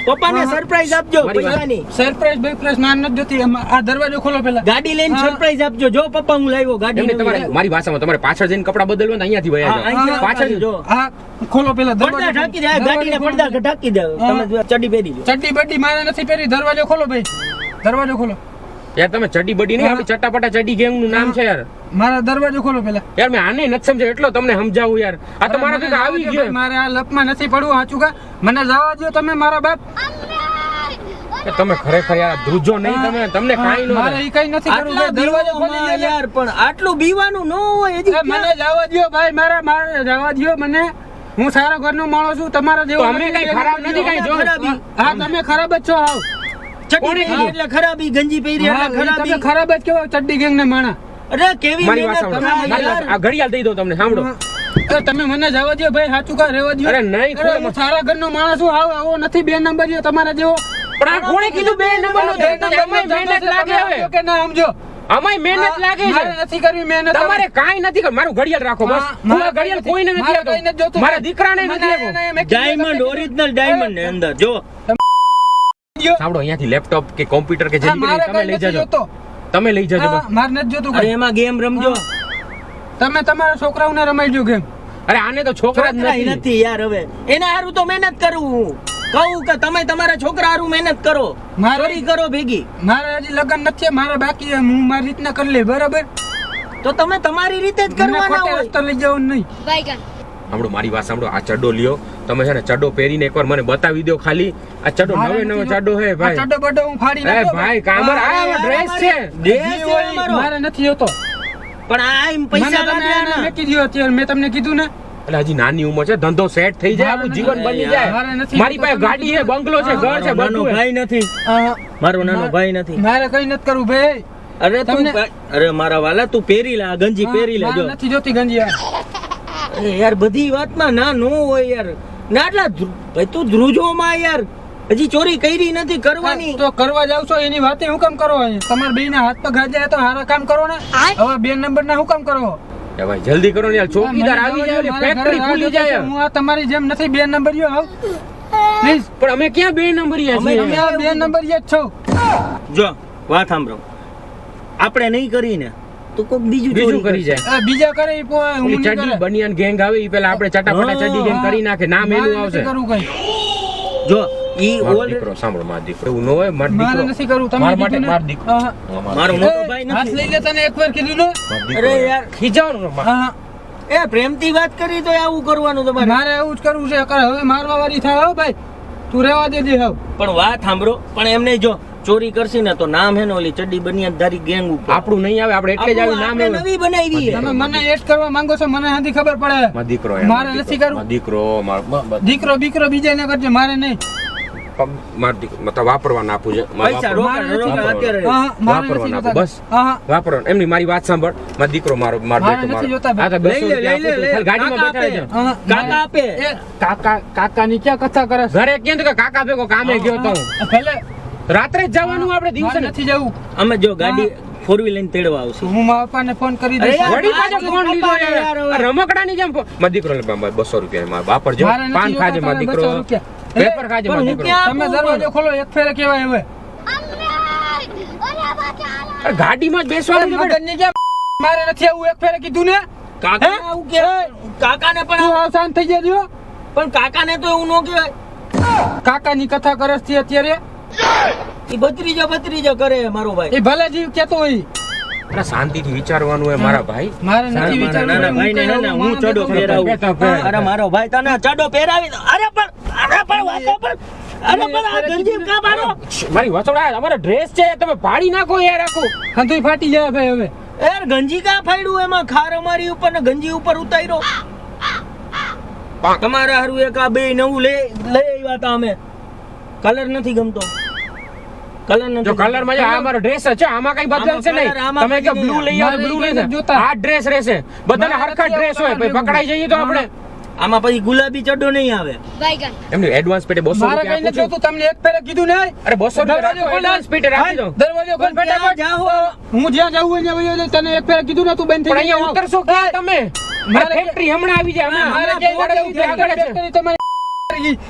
[SPEAKER 3] પપ્પાને
[SPEAKER 2] હા.
[SPEAKER 3] સરપ્રાઈઝ આપજો
[SPEAKER 1] મારી વાત-
[SPEAKER 3] પૈસાની
[SPEAKER 2] સરપ્રાઈઝ બેપ્રાઈઝ માર નથી જોતી. આ દરવાજો ખોલો પેલા.
[SPEAKER 3] ગાડી લઈને
[SPEAKER 2] હા.
[SPEAKER 3] સરપ્રાઈઝ આપજો જો પપ્પા હું લાવ્યો ગાડી
[SPEAKER 1] એમને
[SPEAKER 3] નવી
[SPEAKER 1] તમારે
[SPEAKER 3] લાવ્યો.
[SPEAKER 1] મારી ભાષામાં તમારે પાછળ જઈને કપડા બદલવા ને અહીંયાથી વયા
[SPEAKER 3] હા,
[SPEAKER 1] જાઓ.
[SPEAKER 3] અહીંથી
[SPEAKER 1] પાછળ
[SPEAKER 3] જો
[SPEAKER 2] હા ખોલો પેલા.
[SPEAKER 3] પડદા
[SPEAKER 2] દરવાજો
[SPEAKER 3] ઢાંકી દે આ
[SPEAKER 2] દરવાજો
[SPEAKER 3] ગાડીના
[SPEAKER 2] ખોલો.
[SPEAKER 3] પડદા ઢાંકી દે
[SPEAKER 2] હા.
[SPEAKER 3] તમે ચડી પહેરી લો
[SPEAKER 2] ચડ્ડી બડ્ડી મારે નથી પહેરી. દરવાજો ખોલો ભાઈ. દરવાજો ખોલો.
[SPEAKER 1] યાર તમે ચડી બડી નહીં, આપણી ચટ્ટાપટા ચડી ગેંગ નું નામ છે યાર.
[SPEAKER 2] મારા દરવાજો ખોલો પેલા.
[SPEAKER 1] યાર મેં આને નથી સમજાવ્યું એટલો તમને સમજાવું યાર. આ તમારા
[SPEAKER 2] મને
[SPEAKER 1] ભેગા આવી
[SPEAKER 2] જવા દ્યો
[SPEAKER 1] ગયો.
[SPEAKER 2] ભાઈ, મારે આ લપમાં નથી પડવું. હાચું કા મને જવા દો તમે. મારા બાપ
[SPEAKER 1] એ તમે ખરેખર યાર ધ્રુજો નહીં તમે, તમને કાંઈ ન
[SPEAKER 2] મારે
[SPEAKER 1] થાય.
[SPEAKER 2] ઈ કઈ નથી કરવું.
[SPEAKER 3] આટલા
[SPEAKER 2] દરવાજો ખોલી
[SPEAKER 3] બીવામાં
[SPEAKER 2] દે.
[SPEAKER 3] યાર પણ આટલું બીવાનું ન હોય હજી
[SPEAKER 2] એ મને જવા દ્યો ભાઈ. મારે જવા દ્યો મને. હું સારા ઘરનો માણસ છું. તમારા જેવો
[SPEAKER 1] તો અમે
[SPEAKER 2] નથી.
[SPEAKER 1] કઈ ખરાબ નથી, કઈ જો.
[SPEAKER 3] ખરાબી.
[SPEAKER 2] હા તમે ખરાબ જ છો. હાવ
[SPEAKER 3] ચડી
[SPEAKER 1] કોણે
[SPEAKER 3] પહેરી
[SPEAKER 1] કીધું?
[SPEAKER 3] એટલે ખરાબી ગંજી પહેરી
[SPEAKER 2] હા,
[SPEAKER 3] એટલે
[SPEAKER 2] તમે
[SPEAKER 3] ખરાબી
[SPEAKER 2] ખરાબ જ કેવો ચડ્ડી ગેંગ ને માણા.
[SPEAKER 3] અરે કેવી
[SPEAKER 1] મારી વાત
[SPEAKER 3] મહેનત
[SPEAKER 1] સાંભળો.
[SPEAKER 3] થાય
[SPEAKER 1] મારી
[SPEAKER 3] યાર.
[SPEAKER 1] વાત- આ ઘડિયાળ દઈ દો તમને, સાંભળો.
[SPEAKER 2] એ તમે મને જવા દ્યો ભાઈ. હાચું કા રહેવા દ્યો.
[SPEAKER 1] અરે નહીં,
[SPEAKER 2] અરે, હું સારા ઘરનો માણસ છું. હાવ આવો નથી 2 નંબર તમારા જેવો.
[SPEAKER 1] પણ આ કોણે કીધું 2 નંબરનો
[SPEAKER 2] બે
[SPEAKER 1] ધંધો?
[SPEAKER 2] નંબરનો
[SPEAKER 1] આમાંય મહેનત
[SPEAKER 2] ધંધો
[SPEAKER 1] લાગે
[SPEAKER 2] છે.
[SPEAKER 1] હવે.
[SPEAKER 2] સમજો કે ના સમજો?
[SPEAKER 1] આમાંય મહેનત લાગે છે.
[SPEAKER 2] મારે નથી કરવી મહેનત.
[SPEAKER 1] તમારે કાંઈ નથી કરવું. મારું ઘડિયાળ રાખો બસ.
[SPEAKER 2] હા,
[SPEAKER 1] હું આ
[SPEAKER 2] મારે
[SPEAKER 1] ઘડિયાળ
[SPEAKER 2] કાંઈ
[SPEAKER 1] કોઈને
[SPEAKER 2] મારે
[SPEAKER 1] નથી
[SPEAKER 2] કાંઈ નથી
[SPEAKER 1] આપો.
[SPEAKER 2] જોતું.
[SPEAKER 1] મારા દીકરાને નથી
[SPEAKER 2] મને
[SPEAKER 1] આપો.
[SPEAKER 2] એને મેં કીધું
[SPEAKER 3] ડાયમંડ
[SPEAKER 2] તમે
[SPEAKER 3] ઓરિજિનલ ડાયમંડ ને અંદર જો
[SPEAKER 1] સાંભળો, અહીંયાથી લેપટોપ કે કોમ્પ્યુટર કે જે
[SPEAKER 2] હા, મારે
[SPEAKER 1] નીકળે તમે
[SPEAKER 2] કાંઈ
[SPEAKER 1] લઈ
[SPEAKER 2] નથી
[SPEAKER 1] જજો.
[SPEAKER 2] જોતો.
[SPEAKER 1] તમે લઈ જજો
[SPEAKER 2] હા,
[SPEAKER 1] બસ.
[SPEAKER 2] મારે નથી જોતું
[SPEAKER 3] અરે
[SPEAKER 2] કાંઈ.
[SPEAKER 3] એમાં ગેમ રમજો
[SPEAKER 2] તમે તમારા છોકરાઓને રમાડજો ગેમ.
[SPEAKER 1] અરે આને તો છોકરા જ
[SPEAKER 3] છોકરાય
[SPEAKER 1] નથી.
[SPEAKER 3] નથી યાર હવે એના હારું તો મહેનત કરું હું કહું કે તમે તમારા છોકરા હારું મહેનત કરો
[SPEAKER 2] મારે-
[SPEAKER 3] ચોરી કરો ભેગી
[SPEAKER 2] મારે હજી લગ્ન નથી. મારે બાકી છે. હું મારી રીતના કરી લે. બરાબર.
[SPEAKER 3] તો તમે તમારી રીતે જ
[SPEAKER 2] મને
[SPEAKER 3] કરવાના
[SPEAKER 2] ખોટે
[SPEAKER 3] હોય
[SPEAKER 2] રસ્તે લઈ જવાનું નહીં.
[SPEAKER 1] સાંભળો મારી વાત સાંભળો, આ ચડ્ડો લ્યો તમે છે ને, ચડ્ડો પહેરીને એકવાર મને બતાવી દો ખાલી. આ ચડ્ડો
[SPEAKER 2] મારે
[SPEAKER 1] નવો
[SPEAKER 2] નથી
[SPEAKER 1] ચડ્ડો હે
[SPEAKER 2] આ
[SPEAKER 1] ભાઈ.
[SPEAKER 2] ચડ્ડો બડ્ડો હું ફાડી
[SPEAKER 1] એ
[SPEAKER 2] નાખ્યો
[SPEAKER 1] ભાઈ કામર આ ડ્રેસ છે.
[SPEAKER 3] ડ્રેસ છે અમારો.
[SPEAKER 2] મારે નથી જોતો.
[SPEAKER 3] પણ આ એમ
[SPEAKER 2] મને
[SPEAKER 3] પૈસા
[SPEAKER 2] તમે આને
[SPEAKER 3] લાગ્યા
[SPEAKER 2] મેકી દ્યો અત્યારે, મેં તમને કીધું ને.
[SPEAKER 1] એટલે હજી નાની ઉંમર છે, ધંધો સેટ થઈ જાય, આપણું જીવન બની જાય.
[SPEAKER 2] મારે નથી
[SPEAKER 1] મારી પાસે ગાડી છે, બંગલો છે, ઘર છે,
[SPEAKER 3] નાનો
[SPEAKER 1] બધું છે.
[SPEAKER 3] ભાઈ નથી,
[SPEAKER 2] હા,
[SPEAKER 3] મારો નાનો ભાઈ નથી.
[SPEAKER 2] મારે કઈ નથી કરવું ભાઈ.
[SPEAKER 3] અરે તું
[SPEAKER 2] તમને-
[SPEAKER 3] અરે મારા વાલા તું પહેરી લે, આ ગંજી પહેરી
[SPEAKER 2] મારે
[SPEAKER 3] લેજો.
[SPEAKER 2] નથી જોતી ગંજી આ.
[SPEAKER 3] અરે યાર બધી વાતમાં ના નો હોય યાર. ના આટલા ભાઈ તું ધ્રુજોમાં યાર હજી ચોરી કરી નથી કરવાની.
[SPEAKER 2] તો કરવા જાવ છો એની વાતે હું કામ કરો? તમારા બેયના હાથ પગ હાજ્યા તો હારા કામ કરો ને. હવે 2 નંબરના હું કામ કરો?
[SPEAKER 1] એ ભાઈ જલ્દી કરો ને યાર, ચોકીદાર આવી જાય, ઓલી
[SPEAKER 2] મારા
[SPEAKER 1] ફેક્ટરી
[SPEAKER 2] ઘરે
[SPEAKER 1] ખુલી
[SPEAKER 2] રાહ
[SPEAKER 1] જાય.
[SPEAKER 2] જોતો છું. હું આ તમારી જેમ નથી 2 નંબરીયો હોઉં. પ્લીઝ
[SPEAKER 1] પણ અમે ક્યાં 2 નંબરિયા
[SPEAKER 3] અમે-
[SPEAKER 1] છીએ?
[SPEAKER 2] તમે 2 નંબરીયા જ છો.
[SPEAKER 3] જો વાત સાંભળો, આપણે નહીં કરીને તો કોક બીજું
[SPEAKER 1] બીજું
[SPEAKER 3] ચોરી
[SPEAKER 1] કરી જાય.
[SPEAKER 2] આ બીજા કરે ઈ હું
[SPEAKER 1] ઓલી
[SPEAKER 2] નહીં
[SPEAKER 1] ચડ્ડી
[SPEAKER 2] કરે.
[SPEAKER 1] બનિયાન ગેંગ આવે ઈ પેલા આપણે ચટાપટા
[SPEAKER 3] હા,
[SPEAKER 1] ચડ્ડી ગેંગ કરી નાખે, નામ
[SPEAKER 2] મારે
[SPEAKER 1] એનું આવશે.
[SPEAKER 2] નથી કરવું કઈ.
[SPEAKER 3] જો ઈ
[SPEAKER 1] મારો
[SPEAKER 3] ઓલ
[SPEAKER 1] દીકરો, સાંભળો મારો દીકરો, એવું ન હોય, મારો
[SPEAKER 2] મારે
[SPEAKER 1] દીકરો.
[SPEAKER 2] નથી કરવું. તમે
[SPEAKER 1] મારા માટે
[SPEAKER 2] કીધું ને.
[SPEAKER 1] મારો દીકરો.
[SPEAKER 2] હા.
[SPEAKER 3] મારો
[SPEAKER 2] એ,
[SPEAKER 3] મોટો ભાઈ
[SPEAKER 2] હાથ
[SPEAKER 3] નથી.
[SPEAKER 2] લઈ લે, તને એકવાર કીધું ને.
[SPEAKER 1] મારો દીકરો.
[SPEAKER 3] અરે યાર
[SPEAKER 1] ખીજાવાનું ને મારે.
[SPEAKER 2] હા,
[SPEAKER 3] એ પ્રેમથી વાત કરી તો આવું કરવાનું તમારે.
[SPEAKER 2] મારે એવું જ કરવું છે. હવે મારવા વાળી થાય હો ભાઈ. તું રહેવા દેજે હવે.
[SPEAKER 3] પણ વાત સાંભળો, પણ એમ નહીં, જો ચોરી કરશી ને તો નામ હે ને ઓલી ચડ્ડી બનિયાનધારી ગેંગ ઉપર
[SPEAKER 1] આપણું નહીં આવે, આપણે એટલે જ આવી નામ
[SPEAKER 3] આપણે
[SPEAKER 1] એવું.
[SPEAKER 3] નવી બનાવી છે.
[SPEAKER 2] તમે મને એડ કરવા માંગો છો, મને હંધી ખબર પડે.
[SPEAKER 1] મારો દીકરો યાર,
[SPEAKER 2] મારે
[SPEAKER 1] મારો
[SPEAKER 2] નથી
[SPEAKER 1] દીકરો,
[SPEAKER 2] કરવું.
[SPEAKER 1] મારો દીકરો,
[SPEAKER 2] દીકરો બીકરો બીજાને કરજે, મારે નહીં.
[SPEAKER 1] મારો દીકરો મતલબ વાપરવાના આપું છે.
[SPEAKER 3] પૈસા
[SPEAKER 2] મારે
[SPEAKER 3] રોકડ
[SPEAKER 2] નથી
[SPEAKER 3] અત્યારે
[SPEAKER 2] હા, હા, મારે
[SPEAKER 1] વાપરવાના
[SPEAKER 2] નથી
[SPEAKER 1] આપો,
[SPEAKER 2] જોતા.
[SPEAKER 1] બસ.
[SPEAKER 2] હા, હા.
[SPEAKER 1] વાપરવાનું એમની મારી વાત સાંભળ, મારો દીકરો, મારો
[SPEAKER 2] મારે
[SPEAKER 1] બેટો,
[SPEAKER 2] નથી
[SPEAKER 1] મારો.
[SPEAKER 2] જોતા
[SPEAKER 1] હા તો 200
[SPEAKER 3] લઈ લે,
[SPEAKER 1] રૂપિયા
[SPEAKER 3] લઈ લે,
[SPEAKER 1] આપું છું. ગાડીમાં
[SPEAKER 3] કાકા
[SPEAKER 1] બેઠા રહેજો.
[SPEAKER 2] હા,
[SPEAKER 3] કાકા આપે.
[SPEAKER 2] એ, કાકાની ક્યાં કથા કરે છે?
[SPEAKER 1] ઘરે કેમ તો કે કાકા ભેગો કામે ગયો તો હું.
[SPEAKER 2] ભલે,
[SPEAKER 1] રાત્રે જ જવાનું આપણે દિવસે
[SPEAKER 2] મારે
[SPEAKER 1] ને.
[SPEAKER 2] નથી જવું.
[SPEAKER 3] અમે જો ગાડી 4 લઈને તેડવા આવશે.
[SPEAKER 2] હું મારા પપ્પાને ફોન કરી દઈશ.
[SPEAKER 3] અરે યાર,
[SPEAKER 1] વળી પાછો
[SPEAKER 3] બાજુ
[SPEAKER 1] ફોન લીધો
[SPEAKER 3] પપ્પાને
[SPEAKER 1] યાર.
[SPEAKER 3] યાર હવે.
[SPEAKER 1] આ રમકડાની જેમ મારો દીકરો લે 200 રૂપિયા મારા વાપરજો.
[SPEAKER 2] મારે નથી
[SPEAKER 1] પાન ખાજે
[SPEAKER 2] જોતા
[SPEAKER 1] મારો
[SPEAKER 2] તારા
[SPEAKER 1] દીકરો.
[SPEAKER 2] 200 રૂપિયા.
[SPEAKER 1] પેપર ખાજે મારો
[SPEAKER 3] પણ હું
[SPEAKER 1] દીકરો.
[SPEAKER 3] ક્યાં
[SPEAKER 2] તમે
[SPEAKER 3] આપું
[SPEAKER 2] દરવાજો ખોલો, એક ફેરે કહેવાય હવે.
[SPEAKER 1] અરે ગાડીમાં જ બેસવાનું છે બેટા.
[SPEAKER 2] મગજની જેમ મારે નથી આવું, એક ફેરે કીધું ને.
[SPEAKER 3] કાકા
[SPEAKER 2] હે?
[SPEAKER 3] આવું કે કાકાને
[SPEAKER 2] તું
[SPEAKER 3] પણ
[SPEAKER 2] આવ શાંત થઈ જજો.
[SPEAKER 3] પણ કાકાને તો એવું ન કહેવાય.
[SPEAKER 2] કાકાની કથા કરે છે અત્યારે.
[SPEAKER 3] ઈ ભત્રીજો કરે મારો ભાઈ.
[SPEAKER 2] એ ભલે જીવ કેતો હોય.
[SPEAKER 1] અરે શાંતિથી વિચારવાનું હોય મારા ભાઈ.
[SPEAKER 2] મારે નથી
[SPEAKER 3] મારા
[SPEAKER 2] વિચારવું.
[SPEAKER 3] નાના ભાઈને હે ને હું ચડો પહેરાવું.
[SPEAKER 1] બેઠો પહેર.
[SPEAKER 3] અરે મારો ભાઈ તને ચડો પહેરાવી દો. અરે પણ વાતો પણ આ ગંજી કા મારો.
[SPEAKER 1] મારી વસોડા અમારો ડ્રેસ છે, તમે પાડી નાખો યાર આખું.
[SPEAKER 2] હંધુય ફાટી જાય ભાઈ હવે.
[SPEAKER 3] યાર ગંજી કા ફાડ્યું એમાં ખાર અમારી ઉપર ને ગંજી ઉપર ઉતાર્યો. તમારા હારું એક આ બે નવું લઈ આવ્યા તા અમે. કલર નથી ગમતો. કલર નથી
[SPEAKER 1] જો કલર માં આ અમારો ડ્રેસ છે, આમાં કઈ બદલશે
[SPEAKER 3] આમાં
[SPEAKER 1] નહીં.
[SPEAKER 3] colour, આમાં
[SPEAKER 1] તમે કે
[SPEAKER 3] કઈ
[SPEAKER 1] બ્લુ
[SPEAKER 3] નહીં.
[SPEAKER 1] લઈ આવો,
[SPEAKER 2] મારે
[SPEAKER 1] બ્લુ
[SPEAKER 2] ઈ
[SPEAKER 1] લઈ
[SPEAKER 2] નથી જોતા.
[SPEAKER 1] આ ડ્રેસ રહેશે, બધાને
[SPEAKER 2] મારે
[SPEAKER 1] હરખા
[SPEAKER 2] નથી
[SPEAKER 1] ડ્રેસ હોય,
[SPEAKER 2] આવતા
[SPEAKER 1] પછી પકડાઈ જઈએ તો આપણે
[SPEAKER 3] આમાં પછી ગુલાબી ચડ્ડો નહીં આવે.
[SPEAKER 1] એમની એડવાન્સ પેટે 200
[SPEAKER 2] મારે
[SPEAKER 1] રૂપિયા
[SPEAKER 2] કઈ નથી
[SPEAKER 1] આપું છું.
[SPEAKER 2] જોતું, તમને એક ફેરે કીધું ને.
[SPEAKER 1] અરે 200 રૂપિયા
[SPEAKER 2] દરવાજો
[SPEAKER 1] રાખો,
[SPEAKER 2] ખોલો.
[SPEAKER 1] એડવાન્સ પેટે રાખી દો.
[SPEAKER 2] દરવાજો ખોલ ફટાફટ.
[SPEAKER 3] જાઓ.
[SPEAKER 2] હું જ્યાં જાઉં હોય ત્યાં વયો જાય. તને એક ફેરે કીધું ને, તું બંધ
[SPEAKER 1] પણ
[SPEAKER 2] થઈ
[SPEAKER 1] અહીંયા
[SPEAKER 2] જાય.
[SPEAKER 1] ઉતરશો ક્યાં તમે?
[SPEAKER 2] મારે
[SPEAKER 1] ફેક્ટરી હમણાં આવી જાય, હમણાં.
[SPEAKER 2] મારે
[SPEAKER 1] હમણાં
[SPEAKER 2] ક્યાંય
[SPEAKER 1] આગળ
[SPEAKER 2] નથી
[SPEAKER 1] છે,
[SPEAKER 2] જવું.
[SPEAKER 1] આગળ છે.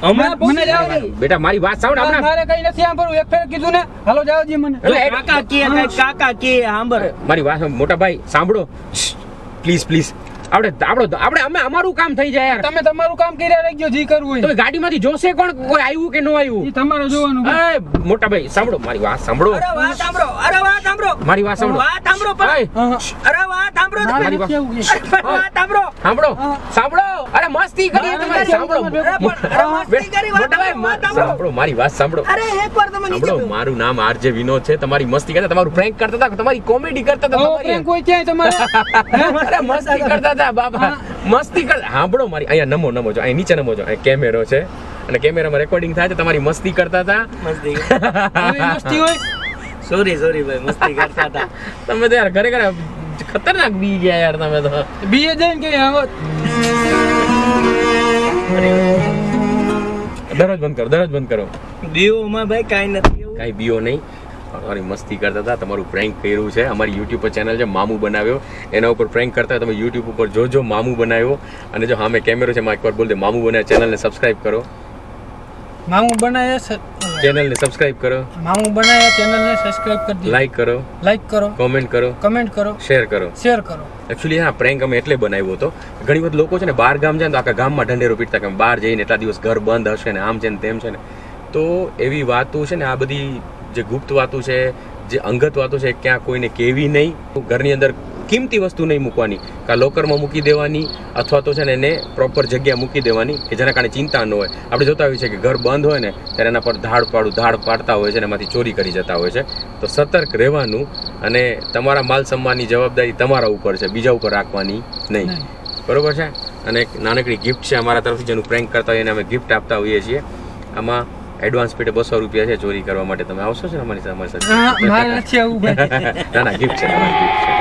[SPEAKER 3] હમણાં
[SPEAKER 2] મને જાવ દે.
[SPEAKER 1] બેટા મારી વાત સાંભળ, હમણાં
[SPEAKER 2] મારે કઈ નથી સાંભળવું, એક ફેરે કીધું ને. હાલો જાઓ જી મને.
[SPEAKER 1] એટલે
[SPEAKER 3] કાકા કે કાકા કે સાંભળ.
[SPEAKER 1] મારી વાત સાંભળ, મોટા ભાઈ સાંભળો પ્લીઝ પ્લીઝ. આપણે અમે અમારું કામ થઈ જાય યાર.
[SPEAKER 2] તમે તમારું કામ કર્યા રાખજો, જે કરવું હોય.
[SPEAKER 1] તમે ગાડીમાંથી જોશે કોણ કોઈ આવ્યું કે ન આવ્યું?
[SPEAKER 2] ઈ તમારે જોવાનું ભાઈ.
[SPEAKER 1] એ મોટા ભાઈ સાંભળો, મારી વાત સાંભળો,
[SPEAKER 3] અરે વાત સાંભળો.
[SPEAKER 1] મારી વાત સાંભળો.
[SPEAKER 3] વાત સાંભળો પણ.
[SPEAKER 1] ઓય,
[SPEAKER 2] હા, હા.
[SPEAKER 3] અરે વાત સાંભળો તમે.
[SPEAKER 2] મારે નથી આવું કે.
[SPEAKER 3] વાત સાંભળો.
[SPEAKER 1] સાંભળો
[SPEAKER 2] હા.
[SPEAKER 1] સાંભળો. અરે મસ્તી કરીએ તમારી, સાંભળો.
[SPEAKER 3] અરે મસ્તી કરી વાત
[SPEAKER 1] મોટા ભાઈ,
[SPEAKER 3] વાત સાંભળો.
[SPEAKER 1] સાંભળો મારી વાત સાંભળો.
[SPEAKER 3] અરે એકવાર તમે નીચે
[SPEAKER 1] સાંભળો,
[SPEAKER 3] બેહો.
[SPEAKER 1] મારું નામ આરજે વિનોદ છે. તમારી મસ્તી કરતા, તમારું પ્રેન્ક કરતા હતા, તમારી કોમેડી કરતા હતા,
[SPEAKER 2] આવો
[SPEAKER 1] તમારી
[SPEAKER 2] prank હોય ક્યાંય તમારે.
[SPEAKER 1] અરે મસ્તી કરતા હતા બાબા, મસ્તી કરતા. સાંભળો મારી, અહીંયા નમો જો, અહીં નીચે નમો જો, અહીં કેમેરો છે અને કેમેરામાં રેકોર્ડિંગ થાય છે. તમારી મસ્તી કરતા હતા.
[SPEAKER 3] મસ્તી.
[SPEAKER 2] આવી મસ્તી હોય.
[SPEAKER 3] સોરી ભાઈ મસ્તી કરતા હતા.
[SPEAKER 1] તમે તો યાર ખરેખર ખતરનાક બી ગયા યાર તમે તો.
[SPEAKER 2] બીએ જઈને કે આવો.
[SPEAKER 1] દરરોજ બંધ કરો.
[SPEAKER 3] દીવોમાં ભાઈ કાઈ નથી એવું.
[SPEAKER 1] કાંઈ બીઓ નહીં. તમારી મસ્તી કરતા હતા, તમારું પ્રેન્ક કર્યું છે. અમારી યુટ્યુબ પર ચેનલ છે મામુ બનાવ્યો, એના ઉપર પ્રેન્ક કરતા તમે યુટ્યુબ ઉપર જોજો મામુ બનાવ્યો. અને જો સામે કેમેરો છે, એકવાર બોલ દે મામુ બનાવ્યો. ચેનલને સબસ્ક્રાઇબ કરો,
[SPEAKER 2] મામુ બનાયા
[SPEAKER 1] ચેનલને સબસ્ક્રાઇબ કરો,
[SPEAKER 2] મામુ બનાયા ચેનલને સબસ્ક્રાઇબ કરી દો.
[SPEAKER 1] લાઈક કરો,
[SPEAKER 2] લાઈક કરો,
[SPEAKER 1] કોમેન્ટ કરો,
[SPEAKER 2] કમેન્ટ કરો,
[SPEAKER 1] શેર કરો.
[SPEAKER 2] શેર કરો.
[SPEAKER 1] એકચ્યુઅલી હા પ્રેન્ક અમે એટલે બનાવ્યો હતો. ઘણી વખત લોકો છે ને બહાર ગામ જાય ને તો આખા ગામમાં ઢંઢેરો પીટતા કે બહાર જઈને એટલા દિવસ ઘર બંધ હશે ને આમ છે ને તેમ છે ને. તો એવી વાતો છે ને, આ બધી જે ગુપ્ત વાતો છે, જે અંગત વાતો છે, ક્યાં કોઈને કહેવી નહીં. ઘરની અંદર કિંમતી વસ્તુ નહીં મૂકવાની, કાં લોકરમાં મૂકી દેવાની અથવા તો છે ને એને પ્રોપર જગ્યા મૂકી દેવાની કે જેના કારણે ચિંતા ન હોય. આપણે જોતા હોઈએ છીએ કે ઘર બંધ હોય ને ત્યારે એના પર ધાડ પાડતા હોય છે અને એમાંથી ચોરી કરી જતા હોય છે. તો સતર્ક રહેવાનું અને તમારા માલ સન્માનની જવાબદારી તમારા ઉપર છે, બીજા ઉપર રાખવાની નહીં. બરોબર છે. અને એક નાનકડી ગિફ્ટ છે અમારા તરફથી, જેનું પ્રેન્ક કરતા હોય એને અમે ગિફ્ટ આપતા હોઈએ છીએ. આમાં એડવાન્સ પેટે 200 રૂપિયા છે ચોરી કરવા માટે. તમે આવશો છે ને અમારી સાથે?
[SPEAKER 2] મારે નથી આવું ભાઈ.
[SPEAKER 1] ના ગિફ્ટ છે, તમારી gift છે.